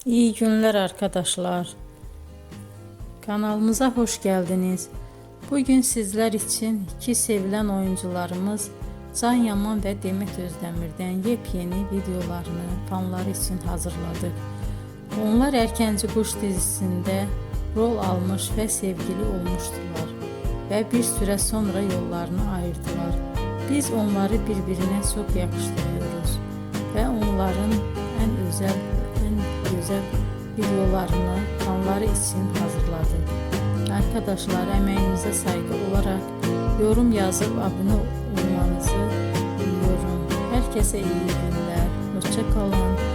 İyi günler arkadaşlar. Kanalımıza hoş geldiniz. Bugün sizler için iki sevilen oyuncularımız Can Yaman ve Demet Özdemir'den yepyeni videolarını fanları için hazırladık. Onlar Erkenci Kuş dizisinde rol almış ve sevgili olmuştular ve bir süre sonra yollarını ayırdılar. Biz onları birbirine çok yakıştırıyoruz ve onların en güzel videolarını fanları için hazırladık. Arkadaşlar, emeğinize saygı olarak yorum yazıp abone olmanızı diliyorum. Herkese iyi günler. Hoşça kalın.